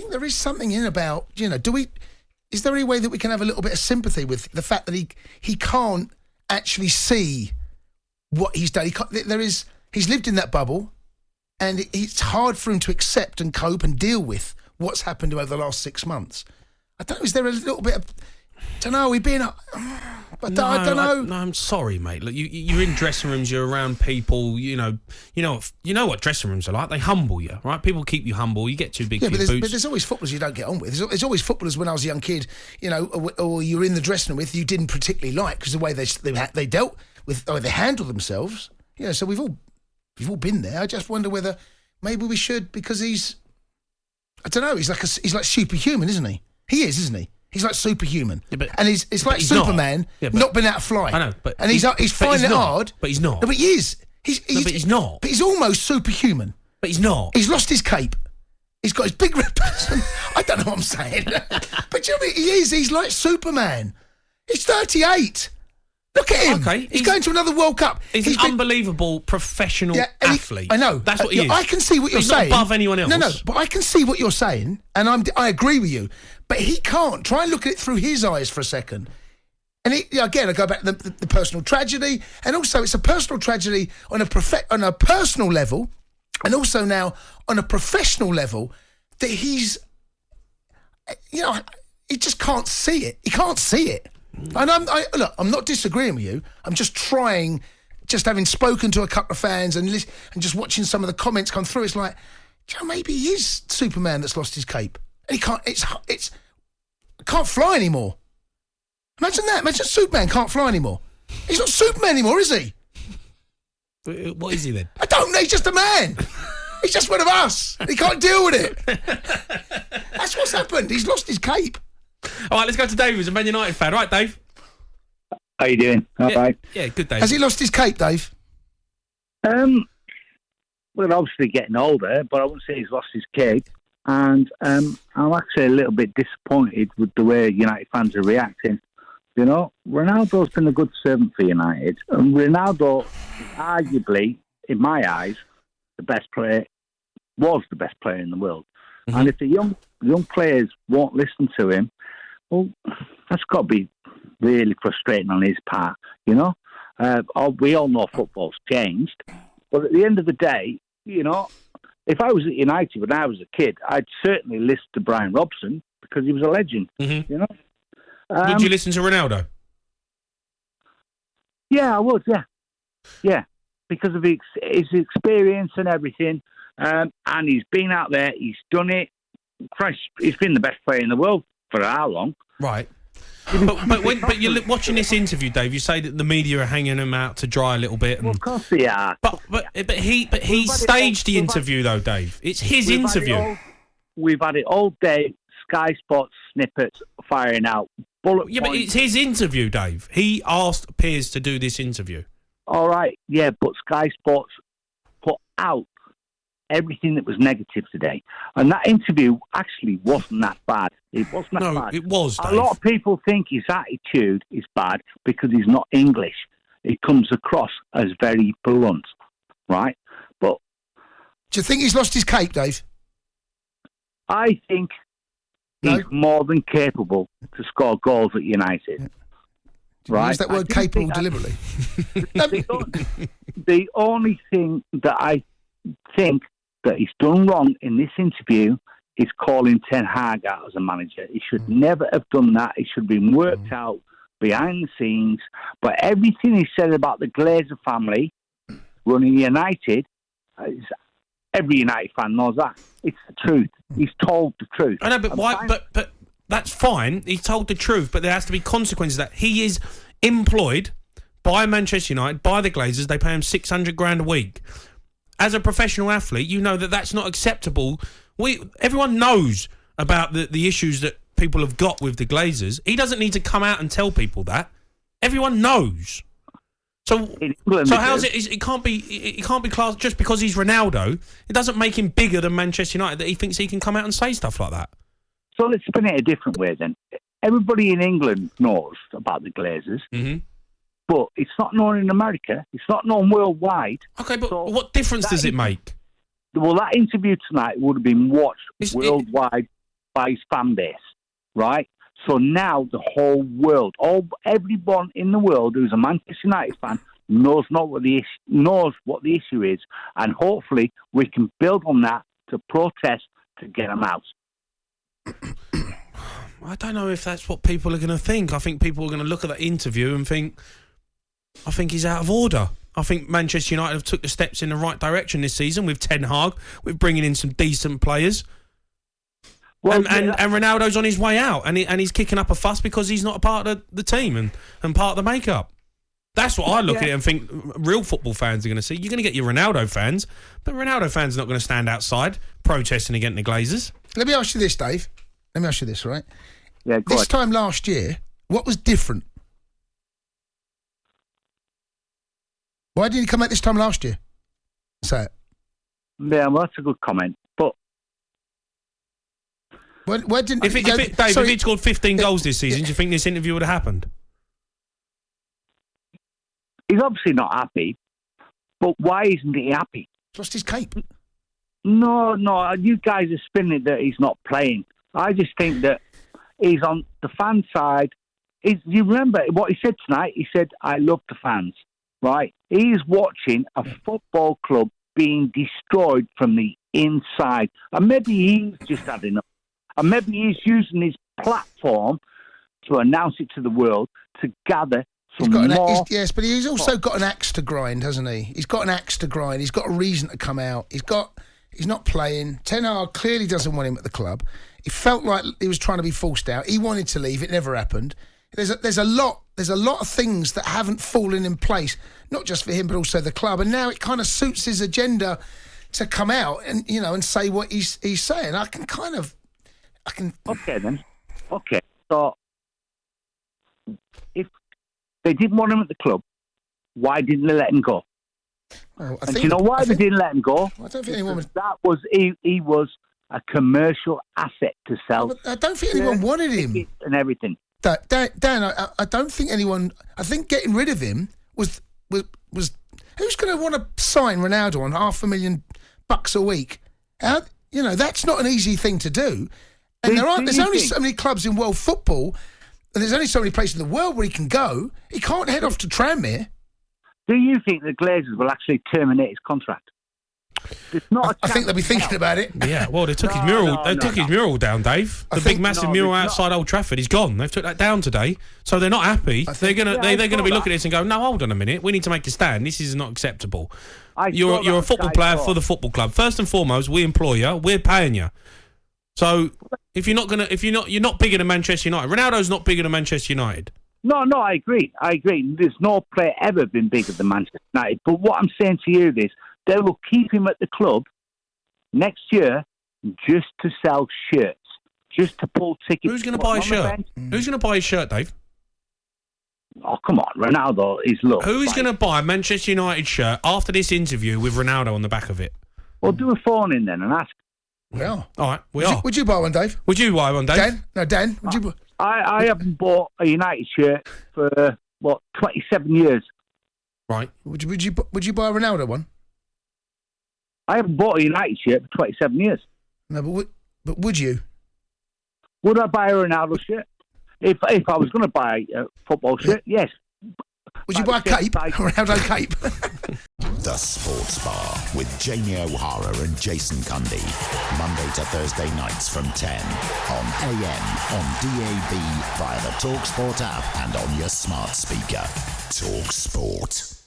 think there is something in about, is there any way that we can have a little bit of sympathy with the fact that he can't actually see what he's done? He's lived in that bubble, and it's hard for him to accept and cope and deal with what's happened over the last 6 months. I don't know, is there a little bit of... I don't know, I don't know. No, I'm sorry, mate. Look, you're in dressing rooms, you're around people, you know what dressing rooms are like. They humble you, right? People keep you humble. You get too big for your boots. But there's always footballers you don't get on with. There's always footballers when I was a young kid, or you're in the dressing room with, you didn't particularly like because the way they dealt with, or they handled themselves. So we've all been there. I just wonder whether maybe we should, because he's, I don't know, he's like superhuman, isn't he? He is, isn't he? He's like superhuman, and it's like Superman not been out of flight. I know, and he's finding it hard. But he's not. No, but he is. But he's not. But he's almost superhuman. But he's not. He's lost his cape. He's got his big red person. I don't know what I'm saying, but you know what he is. He's like Superman. He's 38. Look at him. Okay, he's going to another World Cup. He's an unbelievable professional athlete. I know. That's what he is. I can see what you're saying. He's not above anyone else. No, but I can see what you're saying, and I agree with you. But he can't. Try and look at it through his eyes for a second. And again, I go back to the personal tragedy, and also it's a personal tragedy on a personal level, and also now on a professional level, that he's, he just can't see it. He can't see it. And I'm not disagreeing with you. I'm just trying, just having spoken to a couple of fans and just watching some of the comments come through. It's like, maybe he is Superman that's lost his cape, and he can't. Can't fly anymore. Imagine that. Imagine Superman can't fly anymore. He's not Superman anymore, is he? What is he then? I don't know. He's just a man. He's just one of us. He can't deal with it. That's what's happened. He's lost his cape. All right, let's go to Dave, who's a Man United fan. All right, Dave? How you doing? All right. Yeah, good, Dave. Has he lost his cape, Dave? Well, obviously getting older, but I wouldn't say he's lost his cape. And I'm actually a little bit disappointed with the way United fans are reacting. Ronaldo's been a good servant for United. And Ronaldo, arguably, in my eyes, was the best player in the world. Mm-hmm. And if the young players won't listen to him, well, that's got to be really frustrating on his part, We all know football's changed. But at the end of the day, if I was at United when I was a kid, I'd certainly listen to Brian Robson because he was a legend, Mm-hmm. Would you listen to Ronaldo? Yeah, I would, yeah, because of his experience and everything, and he's been out there, he's done it. Christ, he's been the best player in the world for how long? Right. But you're watching this interview, Dave. You say that the media are hanging him out to dry a little bit. Well, of course they are. But he staged the interview though, Dave. It's his interview. We've had it all day. Sky Sports snippets firing out. Bullet points. But it's his interview, Dave. He asked Piers to do this interview. All right, yeah, but Sky Sports put out everything that was negative today. And that interview actually wasn't that bad. It wasn't that bad. No, it was, Dave. A lot of people think his attitude is bad because he's not English. It comes across as very blunt, right? But do you think he's lost his cape, Dave? I think he's more than capable to score goals at United. Right? Use that word capable deliberately. The only thing that I think that he's done wrong in this interview is calling Ten Hag out as a manager. He should never have done that. It should have been worked out behind the scenes. But everything he said about the Glazer family running United, every United fan knows that. It's the truth. He's told the truth. I know, but why? But that's fine. He's told the truth, but there has to be consequences. That he is employed by Manchester United, by the Glazers. They pay him $600,000 a week. As a professional athlete, you know that that's not acceptable. Everyone knows about the issues that people have got with the Glazers. He doesn't need to come out and tell people that. Everyone knows. So how's it? It can't be classed just because he's Ronaldo. It doesn't make him bigger than Manchester United that he thinks he can come out and say stuff like that. So let's spin it a different way then. Everybody in England knows about the Glazers, but it's not known in America. It's not known worldwide. Okay, but what difference does it make? Well, that interview tonight would have been watched worldwide by his fan base, right? So now the whole world, everyone in the world who's a Manchester United fan knows what the issue is, and hopefully we can build on that to protest to get him out. I don't know if that's what people are going to think. I think people are going to look at that interview and think, I think he's out of order. I think Manchester United have took the steps in the right direction this season with Ten Hag, with bringing in some decent players. Well, and Ronaldo's on his way out, and he's kicking up a fuss because he's not a part of the team and part of the makeup. That's what I look at it and think real football fans are going to see. You're going to get your Ronaldo fans, but Ronaldo fans are not going to stand outside protesting against the Glazers. Let me ask you this, Dave. Let me ask you this, right? Yeah, this time last year, what was different? Why didn't he come out this time last year? Say it. Yeah, well, that's a good comment. But why didn't Dave, if he'd scored 15 goals this season, do you think this interview would have happened? He's obviously not happy. But why isn't he happy? He's lost his cape. No, you guys are spinning it that he's not playing. I just think that he's on the fan side. You remember what he said tonight? He said, I love the fans, right? He's watching a football club being destroyed from the inside. And maybe he's just had enough. And maybe he's using his platform to announce it to the world, to gather some more. Yes, but he's also got an axe to grind, hasn't he? He's got an axe to grind. He's got a reason to come out. He's not playing. Ten Hag clearly doesn't want him at the club. He felt like he was trying to be forced out. He wanted to leave. It never happened. There's a lot of things that haven't fallen in place, not just for him but also the club. And now it kind of suits his agenda to come out and and say what he's saying. I can. Okay then. Okay. So if they didn't want him at the club, why didn't they let him go? Well, do you know why they didn't let him go? I don't think anyone was. That was he was a commercial asset to sell. I don't think anyone wanted him and everything. Dan, I don't think anyone. I think getting rid of him was who's going to want to sign Ronaldo on $500,000 a week? That's not an easy thing to do. And there's only so many clubs in world football, and there's only so many places in the world where he can go. He can't head off to Tranmere. Do you think the Glazers will actually terminate his contract? I think they'll be thinking about it. Yeah, well, they took his mural. His mural down, Dave. The big, massive mural outside Old Trafford. He's gone. They've took that down today, so they're not happy. They're gonna be looking at this and go, "No, hold on a minute. We need to make a stand. This is not acceptable. You're a football player for the football club. First and foremost, we employ you. We're paying you. So you're not bigger than Manchester United. Ronaldo's not bigger than Manchester United. No, I agree. There's no player ever been bigger than Manchester United. But what I'm saying to you is, they will keep him at the club next year just to sell shirts, just to pull tickets. Who's going to buy a shirt? Who's going to buy a shirt, Dave? Oh, come on. Ronaldo is look. Who's going to buy a Manchester United shirt after this interview with Ronaldo on the back of it? Well, do a phone in then and ask. Well, all right. Would you buy one, Dave? Would you buy one, Dave? Dan, would you buy? I haven't bought a United shirt for 27 years. Right. Would you buy a Ronaldo one? I haven't bought a United shirt for 27 years. No, but would you? Would I buy a Ronaldo shirt? If I was going to buy a football shirt, yes. Would you buy a cape? A Ronaldo cape? The Sports Bar with Jamie O'Hara and Jason Cundy. Monday to Thursday nights from 10 on AM, on DAB, via the talkSPORT app and on your smart speaker. talkSPORT.